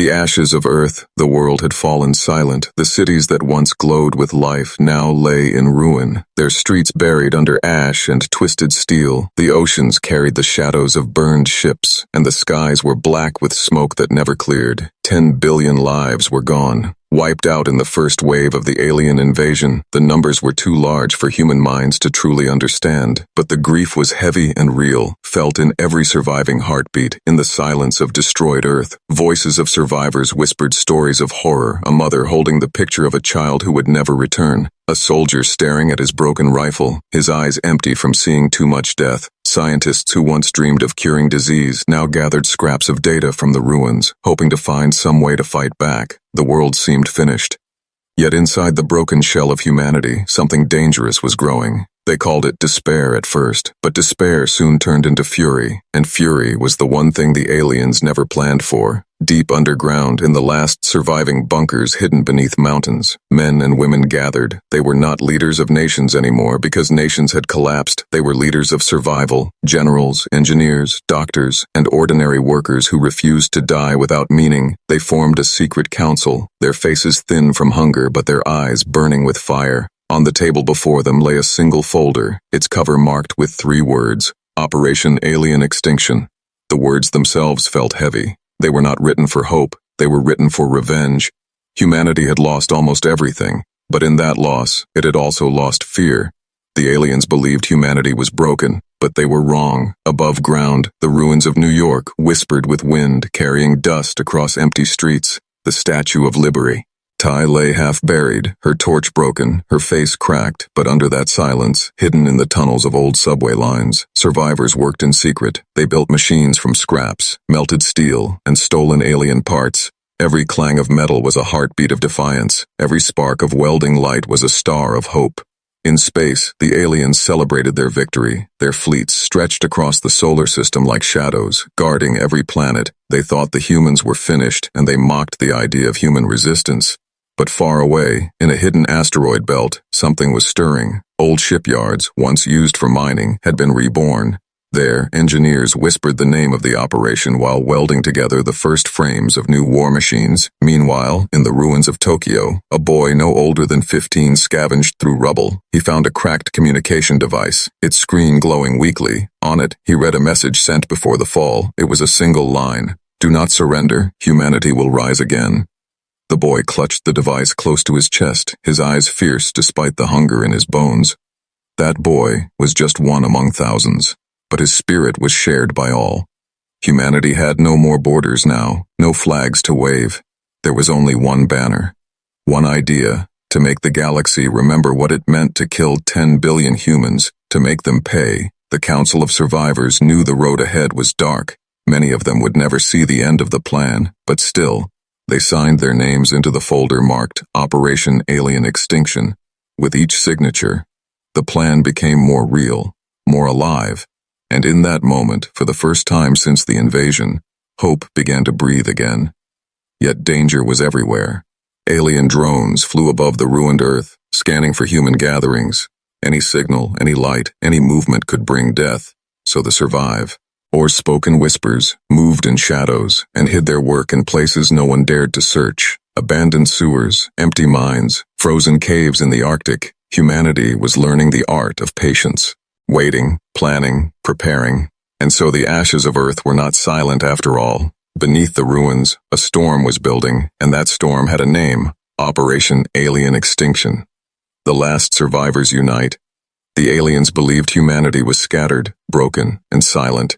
the ashes of Earth, the world had fallen silent. The cities that once glowed with life now lay in ruin, their streets buried under ash and twisted steel. The oceans carried the shadows of burned ships, and the skies were black with smoke that never cleared. 10 billion lives were gone, wiped out in the first wave of the alien invasion. The numbers were too large for human minds to truly understand, but the grief was heavy and real, felt in every surviving heartbeat. In the silence of destroyed Earth, voices of survivors whispered stories of horror, a mother holding the picture of a child who would never return, a soldier staring at his broken rifle, his eyes empty from seeing too much death. Scientists who once dreamed of curing disease now gathered scraps of data from the ruins, hoping to find some way to fight back. The world seemed finished. Yet inside the broken shell of humanity, something dangerous was growing. They called it despair at first, but despair soon turned into fury, and fury was the one thing the aliens never planned for. Deep underground, in the last surviving bunkers hidden beneath mountains, men and women gathered. They were not leaders of nations anymore because nations had collapsed. They were leaders of survival, generals, engineers, doctors, and ordinary workers who refused to die without meaning. They formed a secret council, their faces thin from hunger but their eyes burning with fire. On the table before them lay a single folder, its cover marked with 3 words, Operation Alien Extinction. The words themselves felt heavy. They were not written for hope, they were written for revenge. Humanity had lost almost everything, but in that loss, it had also lost fear. The aliens believed humanity was broken, but they were wrong. Above ground, the ruins of New York whispered with wind, carrying dust across empty streets. The Statue of Liberty. Ty lay half buried, her torch broken, her face cracked, but under that silence, hidden in the tunnels of old subway lines, survivors worked in secret. They built machines from scraps, melted steel, and stolen alien parts. Every clang of metal was a heartbeat of defiance. Every spark of welding light was a star of hope. In space, the aliens celebrated their victory. Their fleets stretched across the solar system like shadows, guarding every planet. They thought the humans were finished, and they mocked the idea of human resistance. But far away, in a hidden asteroid belt, something was stirring. Old shipyards, once used for mining, had been reborn. There, engineers whispered the name of the operation while welding together the first frames of new war machines. Meanwhile, in the ruins of Tokyo, a boy no older than 15 scavenged through rubble. He found a cracked communication device, its screen glowing weakly. On it, he read a message sent before the fall. It was a single line. Do not surrender, humanity will rise again. The boy clutched the device close to his chest, his eyes fierce despite the hunger in his bones. That boy was just one among thousands, but his spirit was shared by all. Humanity had no more borders now, no flags to wave. There was only one banner, one idea, to make the galaxy remember what it meant to kill 10 billion humans, to make them pay. The Council of Survivors knew the road ahead was dark. Many of them would never see the end of the plan, but still, they signed their names into the folder marked Operation Alien Extinction. With each signature, the plan became more real, more alive, and in that moment, for the first time since the invasion, hope began to breathe again. Yet danger was everywhere. Alien drones flew above the ruined Earth, scanning for human gatherings. Any signal, any light, any movement could bring death, so to survive. Or spoken whispers, moved in shadows, and hid their work in places no one dared to search. Abandoned sewers, empty mines, frozen caves in the Arctic. Humanity was learning the art of patience, waiting, planning, preparing. And so the ashes of Earth were not silent after all. Beneath the ruins, a storm was building, and that storm had a name, Operation Alien Extinction. The last survivors unite. The aliens believed humanity was scattered, broken, and silent.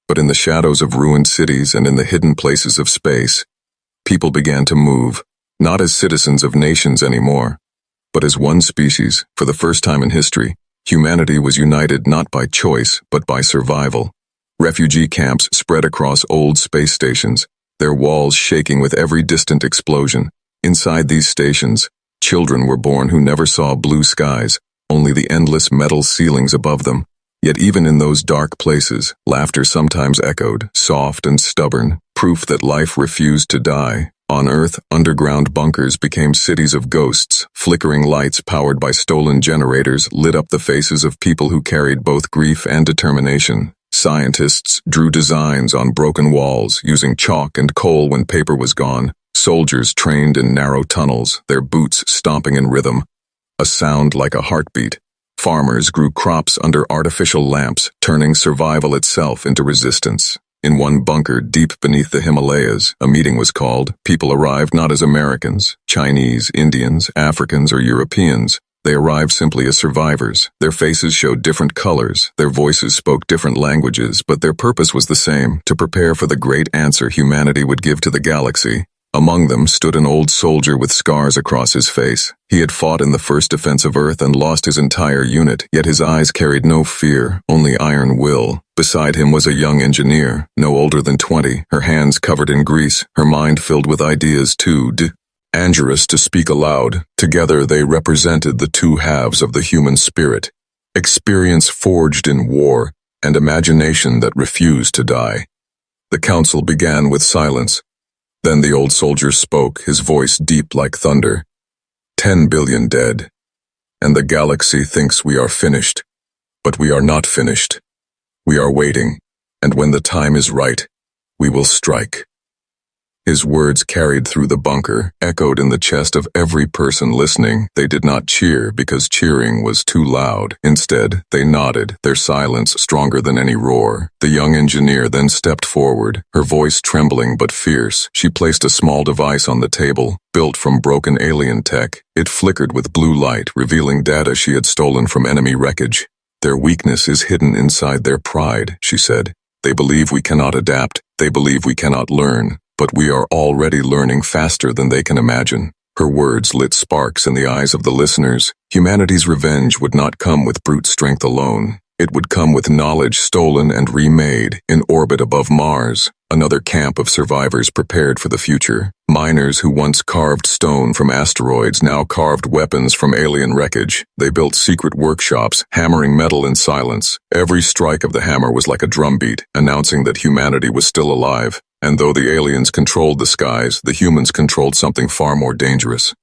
But in the shadows of ruined cities and in the hidden places of space, people began to move, not as citizens of nations anymore, but as one species. For the first time in history, humanity was united not by choice, but by survival. Refugee camps spread across old space stations, their walls shaking with every distant explosion. Inside these stations, children were born who never saw blue skies, only the endless metal ceilings above them. Yet even in those dark places, laughter sometimes echoed, soft and stubborn, proof that life refused to die. On Earth, underground bunkers became cities of ghosts. Flickering lights powered by stolen generators lit up the faces of people who carried both grief and determination. Scientists drew designs on broken walls, using chalk and coal when paper was gone. Soldiers trained in narrow tunnels, their boots stomping in rhythm, a sound like a heartbeat. Farmers grew crops under artificial lamps, turning survival itself into resistance. In one bunker deep beneath the Himalayas, a meeting was called. People arrived not as Americans, Chinese, Indians, Africans, or Europeans. They arrived simply as survivors. Their faces showed different colors, their voices spoke different languages, but their purpose was the same, to prepare for the great answer humanity would give to the galaxy. Among them stood an old soldier with scars across his face. He had fought in the first defense of Earth and lost his entire unit, yet his eyes carried no fear, only iron will. Beside him was a young engineer, no older than 20, her hands covered in grease, her mind filled with ideas too dangerous to speak aloud. Together they represented the two halves of the human spirit, experience forged in war, and imagination that refused to die. The council began with silence. Then the old soldier spoke, his voice deep like thunder. 10 billion dead, and the galaxy thinks we are finished. But we are not finished. We are waiting, and when the time is right, we will strike. His words carried through the bunker, echoed in the chest of every person listening. They did not cheer because cheering was too loud. Instead, they nodded, their silence stronger than any roar. The young engineer then stepped forward, her voice trembling but fierce. She placed a small device on the table, built from broken alien tech. It flickered with blue light, revealing data she had stolen from enemy wreckage. Their weakness is hidden inside their pride, she said. They believe we cannot adapt. They believe we cannot learn. But we are already learning faster than they can imagine. Her words lit sparks in the eyes of the listeners. Humanity's revenge would not come with brute strength alone. It would come with knowledge stolen and remade. In orbit above Mars, another camp of survivors prepared for the future. Miners who once carved stone from asteroids now carved weapons from alien wreckage. They built secret workshops, hammering metal in silence. Every strike of the hammer was like a drumbeat, announcing that humanity was still alive. And though the aliens controlled the skies, the humans controlled something far more dangerous.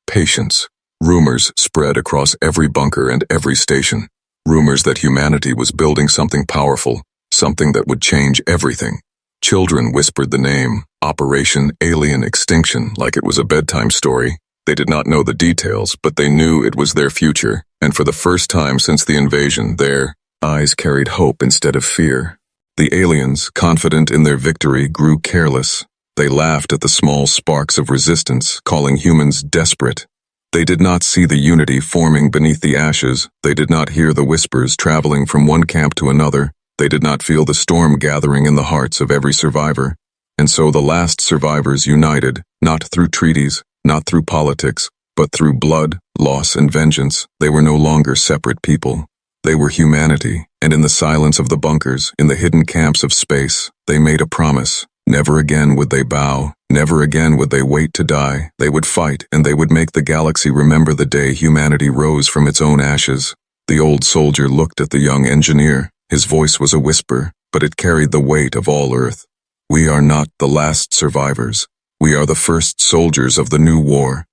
Patience. Rumors spread across every bunker and every station. Rumors that humanity was building something powerful, something that would change everything. Children whispered the name, Operation Alien Extinction, like it was a bedtime story. They did not know the details, but they knew it was their future, and for the first time since the invasion, their eyes carried hope instead of fear. The aliens, confident in their victory, grew careless. They laughed at the small sparks of resistance, calling humans desperate. They did not see the unity forming beneath the ashes. They did not hear the whispers traveling from one camp to another. They did not feel the storm gathering in the hearts of every survivor. And so the last survivors united, not through treaties, not through politics, but through blood, loss, and vengeance. They were no longer separate people. They were humanity, and in the silence of the bunkers, in the hidden camps of space, they made a promise. Never again would they bow, never again would they wait to die. They would fight, and they would make the galaxy remember the day humanity rose from its own ashes. The old soldier looked at the young engineer. His voice was a whisper, but it carried the weight of all Earth. We are not the last survivors. We are the first soldiers of the new war.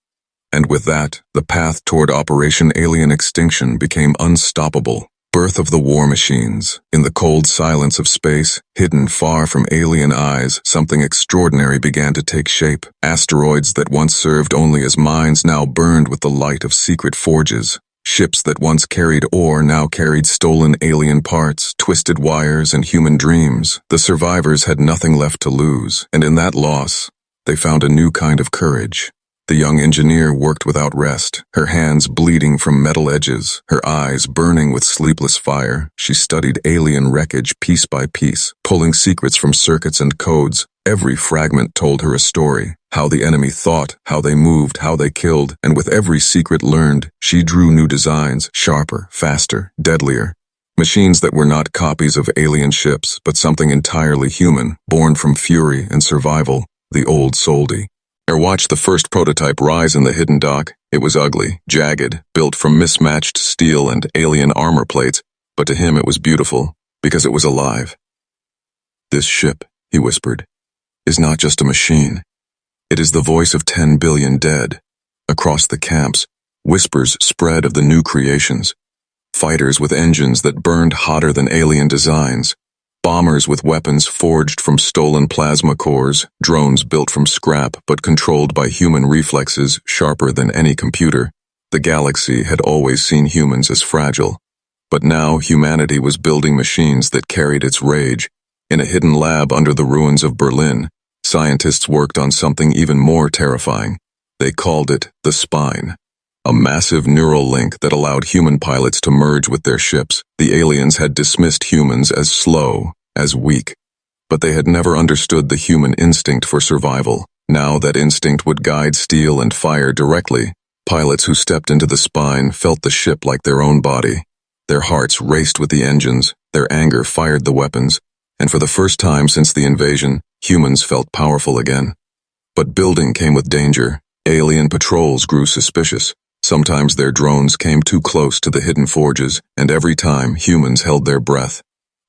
And with that, the path toward Operation Alien Extinction became unstoppable. Birth of the war machines. In the cold silence of space, hidden far from alien eyes, something extraordinary began to take shape. Asteroids that once served only as mines now burned with the light of secret forges. Ships that once carried ore now carried stolen alien parts, twisted wires, and human dreams. The survivors had nothing left to lose, and in that loss, they found a new kind of courage. The young engineer worked without rest, her hands bleeding from metal edges, her eyes burning with sleepless fire. She studied alien wreckage piece by piece, pulling secrets from circuits and codes. Every fragment told her a story, how the enemy thought, how they moved, how they killed, and with every secret learned, she drew new designs, sharper, faster, deadlier. Machines that were not copies of alien ships, but something entirely human, born from fury and survival, the old Soldi. Or watched the first prototype rise in the hidden dock. It was ugly, jagged, built from mismatched steel and alien armor plates, but to him it was beautiful, because it was alive. This ship, he whispered, is not just a machine. It is the voice of 10 billion dead. Across the camps, whispers spread of the new creations. Fighters with engines that burned hotter than alien designs. Bombers with weapons forged from stolen plasma cores, drones built from scrap but controlled by human reflexes sharper than any computer. The galaxy had always seen humans as fragile. But now humanity was building machines that carried its rage. In a hidden lab under the ruins of Berlin, scientists worked on something even more terrifying. They called it the spine. A massive neural link that allowed human pilots to merge with their ships. The aliens had dismissed humans as slow, as weak. But they had never understood the human instinct for survival. Now that instinct would guide steel and fire directly. Pilots who stepped into the spine felt the ship like their own body. Their hearts raced with the engines, their anger fired the weapons, and for the first time since the invasion, humans felt powerful again. But building came with danger. Alien patrols grew suspicious. Sometimes their drones came too close to the hidden forges, and every time humans held their breath.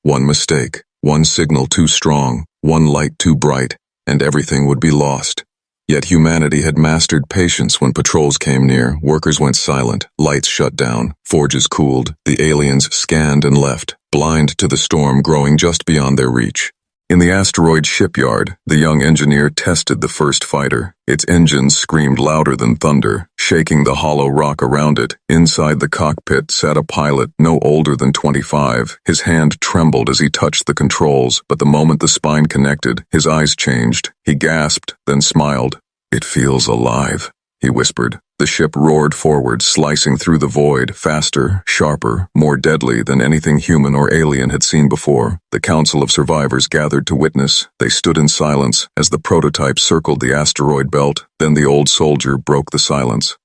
One mistake, one signal too strong, one light too bright, and everything would be lost. Yet humanity had mastered patience. When patrols came near, workers went silent, lights shut down, forges cooled, the aliens scanned and left, blind to the storm growing just beyond their reach. In the asteroid shipyard, the young engineer tested the first fighter. Its engines screamed louder than thunder, shaking the hollow rock around it. Inside the cockpit sat a pilot no older than 25. His hand trembled as he touched the controls, but the moment the spine connected, his eyes changed. He gasped, then smiled. "It feels alive," he whispered. The ship roared forward, slicing through the void, faster, sharper, more deadly than anything human or alien had seen before. The council of survivors gathered to witness. They stood in silence as the prototype circled the asteroid belt. Then the old soldier broke the silence.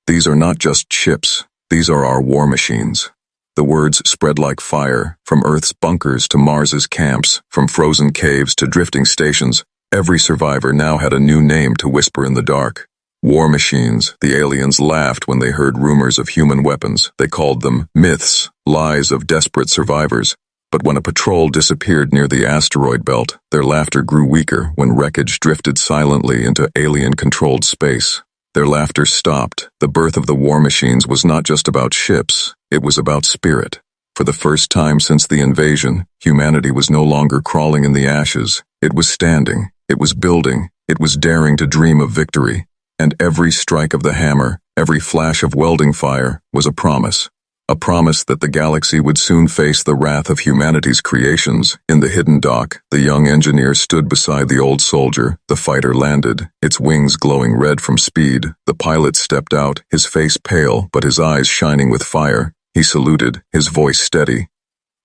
"These are not just ships. These are our war machines." The words spread like fire, from Earth's bunkers to Mars's camps, from frozen caves to drifting stations. Every survivor now had a new name to whisper in the dark. War machines. The aliens laughed when they heard rumors of human weapons. They called them myths, lies of desperate survivors. But when a patrol disappeared near the asteroid belt, their laughter grew weaker when wreckage drifted silently into alien-controlled space. Their laughter stopped. The birth of the war machines was not just about ships, it was about spirit. For the first time since the invasion, humanity was no longer crawling in the ashes. It was standing, it was building, it was daring to dream of victory. And every strike of the hammer, every flash of welding fire, was a promise. A promise that the galaxy would soon face the wrath of humanity's creations. In the hidden dock, the young engineer stood beside the old soldier. The fighter landed, its wings glowing red from speed. The pilot stepped out, his face pale, but his eyes shining with fire. He saluted, his voice steady.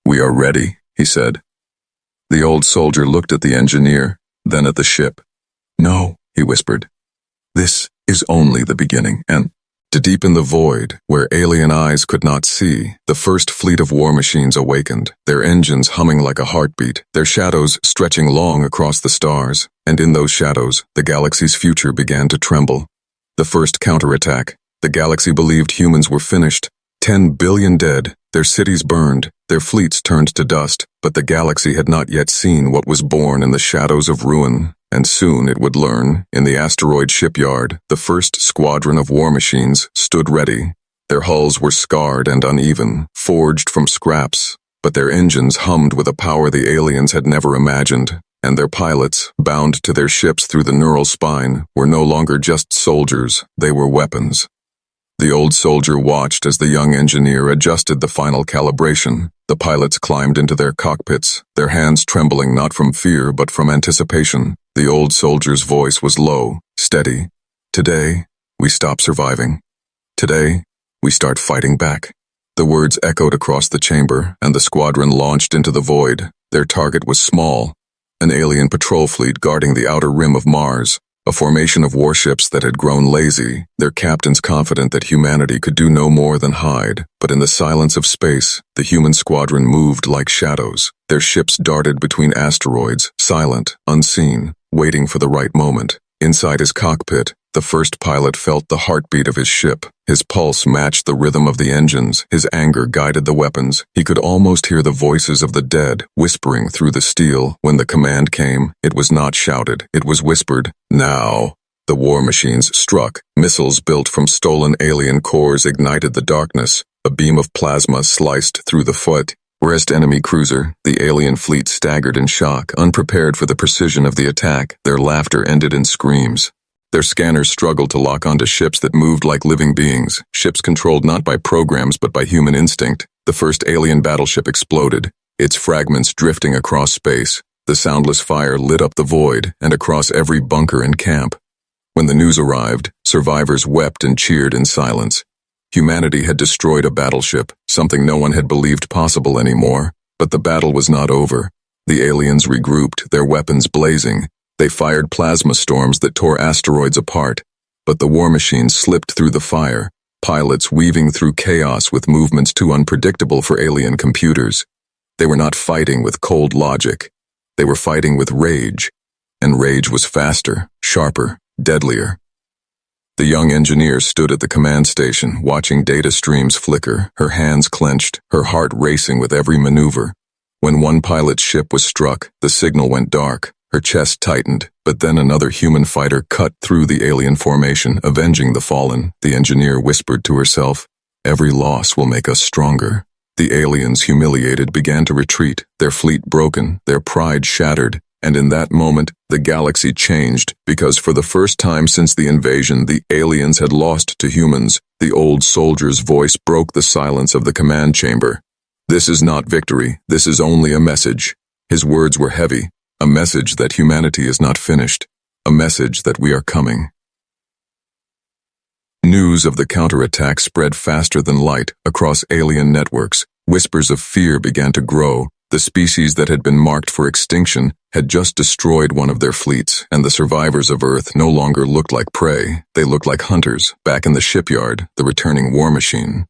"We are ready," he said. The old soldier looked at the engineer, then at the ship. "No," he whispered. "This is only the beginning," and to deepen the void, where alien eyes could not see, the first fleet of war machines awakened, their engines humming like a heartbeat, their shadows stretching long across the stars, and in those shadows, the galaxy's future began to tremble. The first counterattack. The galaxy believed humans were finished. 10 billion dead, their cities burned, their fleets turned to dust, but the galaxy had not yet seen what was born in the shadows of ruin. And soon it would learn. In the asteroid shipyard, the first squadron of war machines stood ready. Their hulls were scarred and uneven, forged from scraps, but their engines hummed with a power the aliens had never imagined, and their pilots, bound to their ships through the neural spine, were no longer just soldiers, they were weapons. The old soldier watched as the young engineer adjusted the final calibration. The pilots climbed into their cockpits, their hands trembling not from fear but from anticipation. The old soldier's voice was low, steady. "Today, we stop surviving. Today, we start fighting back." The words echoed across the chamber, and the squadron launched into the void. Their target was small, an alien patrol fleet guarding the outer rim of Mars. A formation of warships that had grown lazy, their captains confident that humanity could do no more than hide. But in the silence of space, the human squadron moved like shadows. Their ships darted between asteroids, silent, unseen, waiting for the right moment. Inside his cockpit, the first pilot felt the heartbeat of his ship. His pulse matched the rhythm of the engines. His anger guided the weapons. He could almost hear the voices of the dead whispering through the steel. When the command came, it was not shouted. It was whispered. "Now." The war machines struck. Missiles built from stolen alien cores ignited the darkness. A beam of plasma sliced through the foot. Whereas enemy cruiser, the alien fleet staggered in shock, unprepared for the precision of the attack. Their laughter ended in screams. Their scanners struggled to lock onto ships that moved like living beings, ships controlled not by programs but by human instinct. The first alien battleship exploded, its fragments drifting across space. The soundless fire lit up the void and across every bunker and camp. When the news arrived, survivors wept and cheered in silence. Humanity had destroyed a battleship, something no one had believed possible anymore. But the battle was not over. The aliens regrouped, their weapons blazing. They fired plasma storms that tore asteroids apart. But the war machines slipped through the fire, pilots weaving through chaos with movements too unpredictable for alien computers. They were not fighting with cold logic. They were fighting with rage. And rage was faster, sharper, deadlier. The young engineer stood at the command station, watching data streams flicker, her hands clenched, her heart racing with every maneuver. When one pilot's ship was struck, the signal went dark. Her chest tightened, but then another human fighter cut through the alien formation, avenging the fallen. The engineer whispered to herself, "Every loss will make us stronger." The aliens, humiliated, began to retreat, their fleet broken, their pride shattered. And in that moment, the galaxy changed, because for the first time since the invasion, the aliens had lost to humans. The old soldier's voice broke the silence of the command chamber. "This is not victory, this is only a message." His words were heavy, a message that humanity is not finished, a message that we are coming. News of the counterattack spread faster than light across alien networks. Whispers of fear began to grow. The species that had been marked for extinction had just destroyed one of their fleets, and the survivors of Earth no longer looked like prey. They looked like hunters. Back in the shipyard, the returning war machine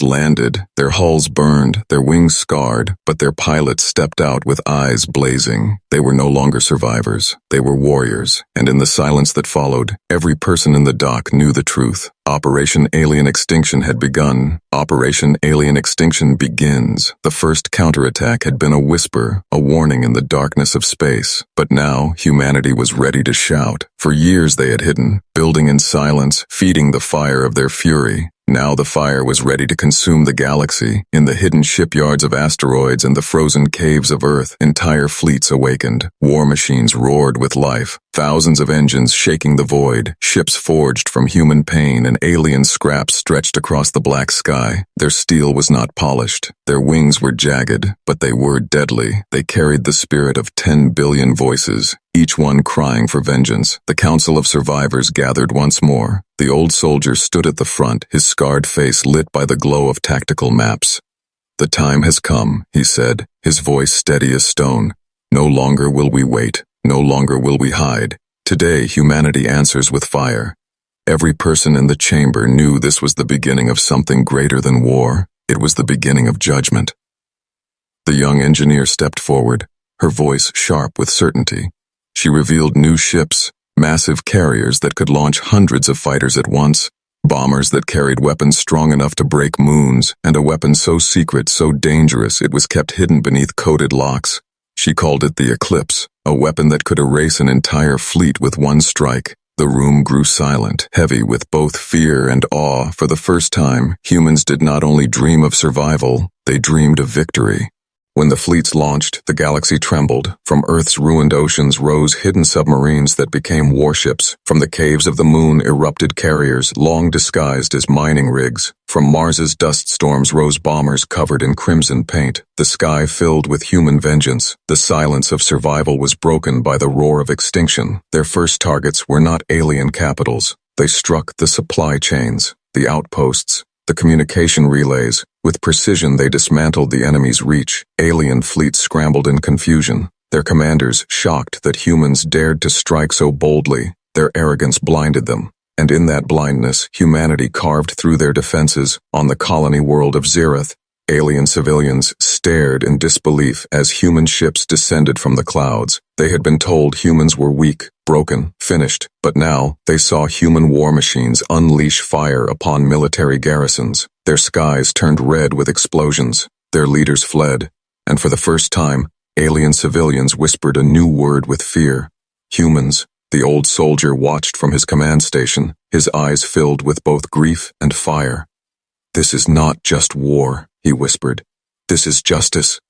landed, their hulls burned, their wings scarred, but their pilots stepped out with eyes blazing. They were no longer survivors. They were warriors, and in the silence that followed, every person in the dock knew the truth. Operation Alien Extinction had begun. Operation Alien Extinction begins. The first counterattack had been a whisper, a warning in the darkness of space. But now, humanity was ready to shout. For years they had hidden, building in silence, feeding the fire of their fury. Now the fire was ready to consume the galaxy. In the hidden shipyards of asteroids and the frozen caves of Earth, entire fleets awakened. War machines roared with life. Thousands of engines shaking the void, ships forged from human pain and alien scraps stretched across the black sky. Their steel was not polished. Their wings were jagged, but they were deadly. They carried the spirit of 10 billion voices, each one crying for vengeance. The Council of Survivors gathered once more. The old soldier stood at the front, his scarred face lit by the glow of tactical maps. "The time has come," he said, his voice steady as stone. "No longer will we wait. No longer will we hide. Today, humanity answers with fire." Every person in the chamber knew this was the beginning of something greater than war. It was the beginning of judgment. The young engineer stepped forward, her voice sharp with certainty. She revealed new ships, massive carriers that could launch hundreds of fighters at once, bombers that carried weapons strong enough to break moons, and a weapon so secret, so dangerous, it was kept hidden beneath coated locks. She called it the Eclipse, a weapon that could erase an entire fleet with one strike. The room grew silent, heavy with both fear and awe. For the first time, humans did not only dream of survival, they dreamed of victory. When the fleets launched, the galaxy trembled. From Earth's ruined oceans rose hidden submarines that became warships. From the caves of the moon erupted carriers, long disguised as mining rigs. From Mars's dust storms rose bombers covered in crimson paint. The sky filled with human vengeance. The silence of survival was broken by the roar of extinction. Their first targets were not alien capitals. They struck the supply chains, the outposts, the communication relays. With precision they dismantled the enemy's reach. Alien fleets scrambled in confusion, their commanders shocked that humans dared to strike so boldly. Their arrogance blinded them, and in that blindness, humanity carved through their defenses. On the colony world of Zereth, alien civilians stared in disbelief as human ships descended from the clouds. They had been told humans were weak, broken, finished, but now they saw human war machines unleash fire upon military garrisons. Their skies turned red with explosions. Their leaders fled, and for the first time, alien civilians whispered a new word with fear. Humans. The old soldier watched from his command station, his eyes filled with both grief and fire. "This is not just war," he whispered. This is justice.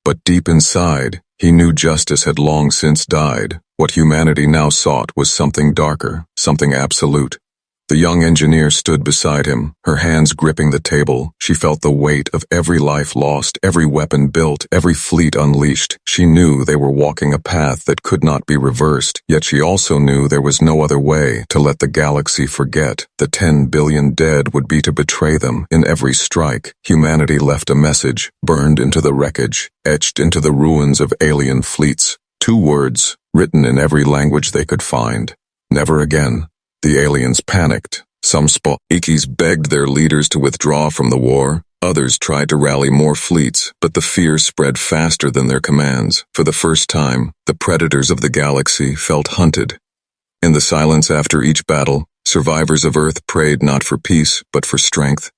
But deep inside, he knew justice had long since died. What humanity now sought was something darker, something absolute. The young engineer stood beside him, her hands gripping the table. She felt the weight of every life lost, every weapon built, every fleet unleashed. She knew they were walking a path that could not be reversed, yet she also knew there was no other way to let the galaxy forget. The 10 billion dead would be to betray them. In every strike, humanity left a message, burned into the wreckage, etched into the ruins of alien fleets. 2 words, written in every language they could find. Never again. The aliens panicked. Some Ikis begged their leaders to withdraw from the war. Others tried to rally more fleets, but the fear spread faster than their commands. For the first time, the predators of the galaxy felt hunted. In the silence after each battle, survivors of Earth prayed not for peace, but for strength.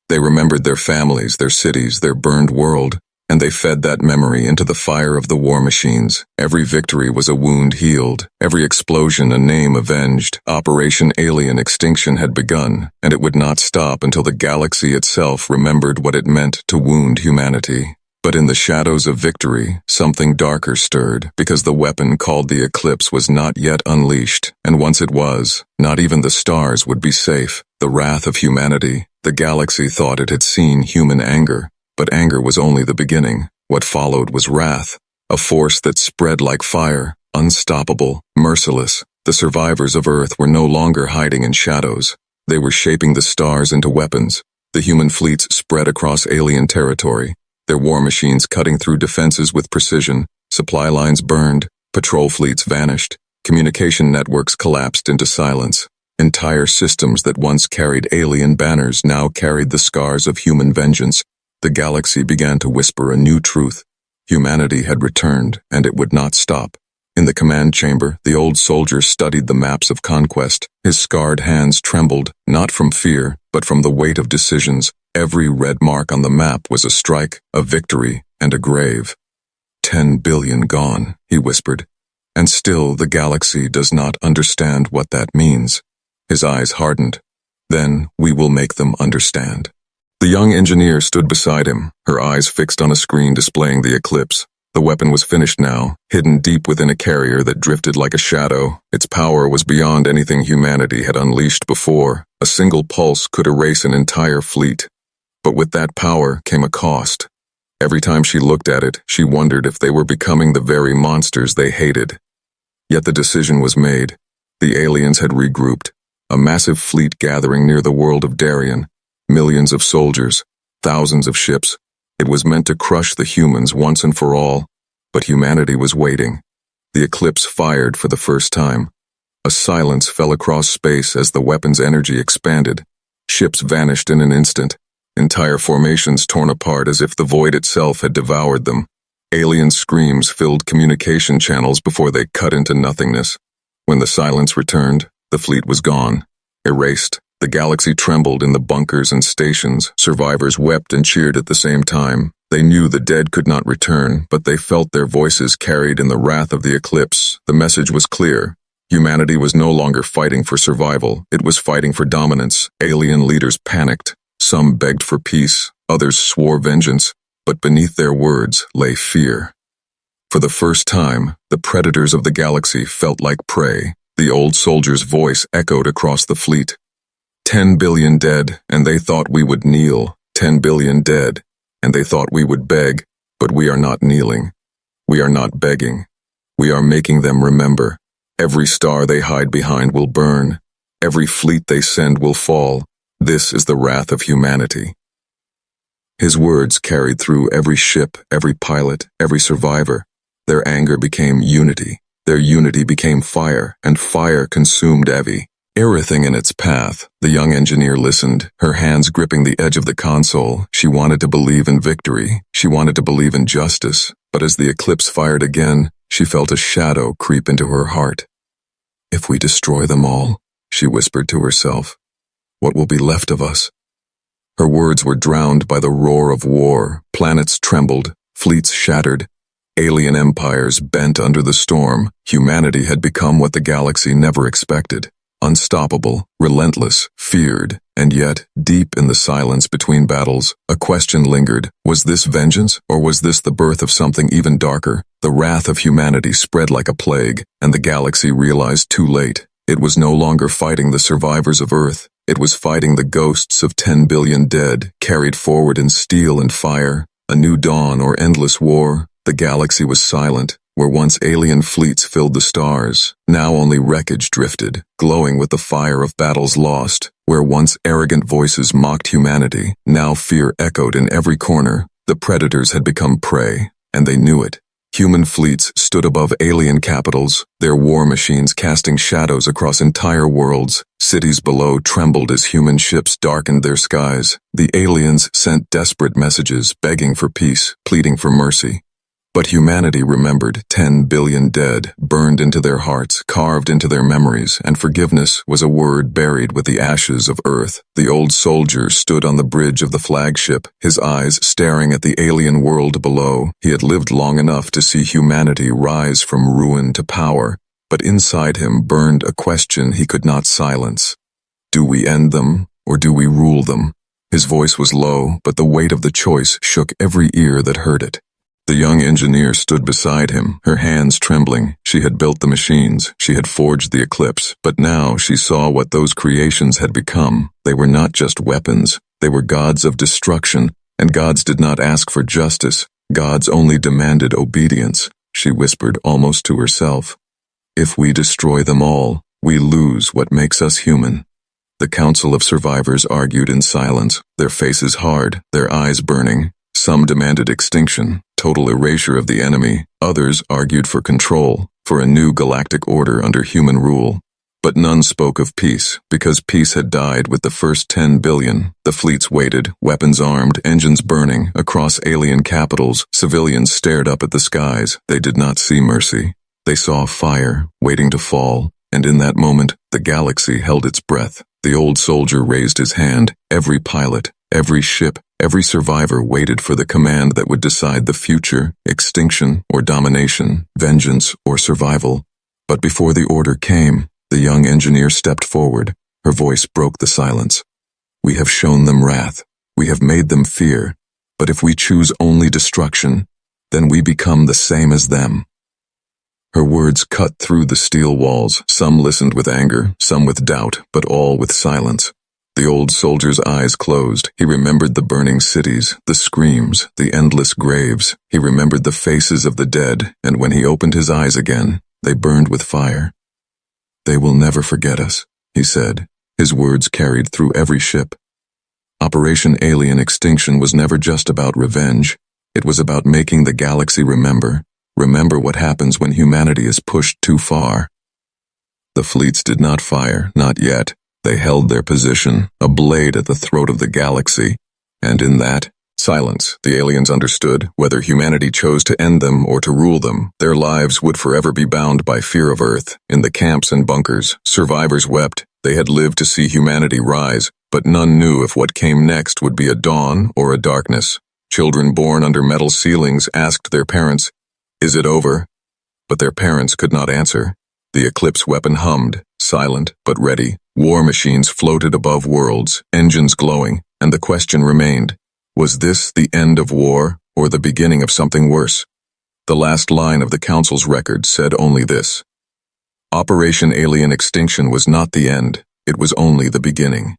They remembered their families, their cities, their burned world, and they fed that memory into the fire of the war machines. Every victory was a wound healed, every explosion a name avenged. Operation Alien Extinction had begun, and it would not stop until the galaxy itself remembered what it meant to wound humanity. But in the shadows of victory, something darker stirred, because the weapon called the Eclipse was not yet unleashed, and once it was, not even the stars would be safe. The wrath of humanity. The galaxy thought it had seen human anger. But anger was only the beginning. What followed was wrath, a force that spread like fire, unstoppable, merciless. The survivors of Earth were no longer hiding in shadows. They were shaping the stars into weapons. The human fleets spread across alien territory, their war machines cutting through defenses with precision. Supply lines burned, patrol fleets vanished, communication networks collapsed into silence. Entire systems that once carried alien banners now carried the scars of human vengeance. The galaxy began to whisper a new truth. Humanity had returned, and it would not stop. In the command chamber, the old soldier studied the maps of conquest. His scarred hands trembled, not from fear, but from the weight of decisions. Every red mark on the map was a strike, a victory, and a grave. 10 billion gone, he whispered. And still the galaxy does not understand what that means. His eyes hardened. Then we will make them understand. The young engineer stood beside him, her eyes fixed on a screen displaying the Eclipse. The weapon was finished now, hidden deep within a carrier that drifted like a shadow. Its power was beyond anything humanity had unleashed before. A single pulse could erase an entire fleet. But with that power came a cost. Every time she looked at it, she wondered if they were becoming the very monsters they hated. Yet the decision was made. The aliens had regrouped. A massive fleet gathering near the world of Darien. Millions of soldiers, thousands of ships. It was meant to crush the humans once and for all, but humanity was waiting. The Eclipse fired for the first time. A silence fell across space as the weapon's energy expanded. Ships vanished in an instant, entire formations torn apart as if the void itself had devoured them. Alien screams filled communication channels before they cut into nothingness. When the silence returned, the fleet was gone, erased. The galaxy trembled in the bunkers and stations. Survivors wept and cheered at the same time. They knew the dead could not return, but they felt their voices carried in the wrath of the Eclipse. The message was clear. Humanity was no longer fighting for survival. It was fighting for dominance. Alien leaders panicked. Some begged for peace. Others swore vengeance. But beneath their words lay fear. For the first time, the predators of the galaxy felt like prey. The old soldier's voice echoed across the fleet. 10 billion dead, and they thought we would kneel. 10 billion dead, and they thought we would beg, but we are not kneeling. We are not begging. We are making them remember. Every star they hide behind will burn. Every fleet they send will fall. This is the wrath of humanity. His words carried through every ship, every pilot, every survivor. Their anger became unity. Their unity became fire, and fire consumed Evie. Everything in its path, the young engineer listened, her hands gripping the edge of the console. She wanted to believe in victory. She wanted to believe in justice. But as the Eclipse fired again, she felt a shadow creep into her heart. If we destroy them all, she whispered to herself, what will be left of us? Her words were drowned by the roar of war. Planets trembled, fleets shattered. Alien empires bent under the storm. Humanity had become what the galaxy never expected. unstoppable, relentless, feared, and yet, deep in the silence between battles, a question lingered. Was this vengeance, or was this the birth of something even darker? The wrath of humanity spread like a plague, and the galaxy realized too late. It was no longer fighting the survivors of Earth. It was fighting the ghosts of 10 billion dead, carried forward in steel and fire. A new dawn or endless war. The galaxy was silent. Where once alien fleets filled the stars, now only wreckage drifted, glowing with the fire of battles lost. Where once arrogant voices mocked humanity, now fear echoed in every corner. The predators had become prey, and they knew it. Human fleets stood above alien capitals, their war machines casting shadows across entire worlds. Cities below trembled as human ships darkened their skies. The aliens sent desperate messages, begging for peace, pleading for mercy. But humanity remembered. 10 billion dead, burned into their hearts, carved into their memories, and forgiveness was a word buried with the ashes of Earth. The old soldier stood on the bridge of the flagship, his eyes staring at the alien world below. He had lived long enough to see humanity rise from ruin to power, but inside him burned a question he could not silence. Do we end them, or do we rule them? His voice was low, but the weight of the choice shook every ear that heard it. The young engineer stood beside him, her hands trembling. She had built the machines, she had forged the Eclipse, but now she saw what those creations had become. They were not just weapons, they were gods of destruction, and gods did not ask for justice. Gods only demanded obedience, she whispered almost to herself. If we destroy them all, we lose what makes us human. The Council of Survivors argued in silence, their faces hard, their eyes burning. Some demanded extinction, total erasure of the enemy. Others argued for control, for a new galactic order under human rule. But none spoke of peace, because peace had died with the first 10 billion. The fleets waited, weapons armed, engines burning. Across alien capitals, civilians stared up at the skies. They did not see mercy. They saw fire, waiting to fall. And in that moment, the galaxy held its breath. The old soldier raised his hand. Every pilot, every ship, every survivor waited for the command that would decide the future, extinction or domination, vengeance or survival. But before the order came, the young engineer stepped forward. Her voice broke the silence. We have shown them wrath. We have made them fear. But if we choose only destruction, then we become the same as them. Her words cut through the steel walls. Some listened with anger, some with doubt, but all with silence. The old soldier's eyes closed. He remembered the burning cities, the screams, the endless graves. He remembered the faces of the dead, and when he opened his eyes again, they burned with fire. They will never forget us, he said. His words carried through every ship. Operation Alien Extinction was never just about revenge. It was about making the galaxy remember what happens when humanity is pushed too far. The fleets did not fire, not yet. They held their position, a blade at the throat of the galaxy. And in that silence, the aliens understood, whether humanity chose to end them or to rule them, their lives would forever be bound by fear of Earth. In the camps and bunkers, survivors wept. They had lived to see humanity rise, but none knew if what came next would be a dawn or a darkness. Children born under metal ceilings asked their parents, "Is it over?" But their parents could not answer. The Eclipse weapon hummed, silent but ready. War machines floated above worlds, engines glowing, and the question remained, was this the end of war or the beginning of something worse? The last line of the Council's record said only this: Operation Alien Extinction was not the end, it was only the beginning.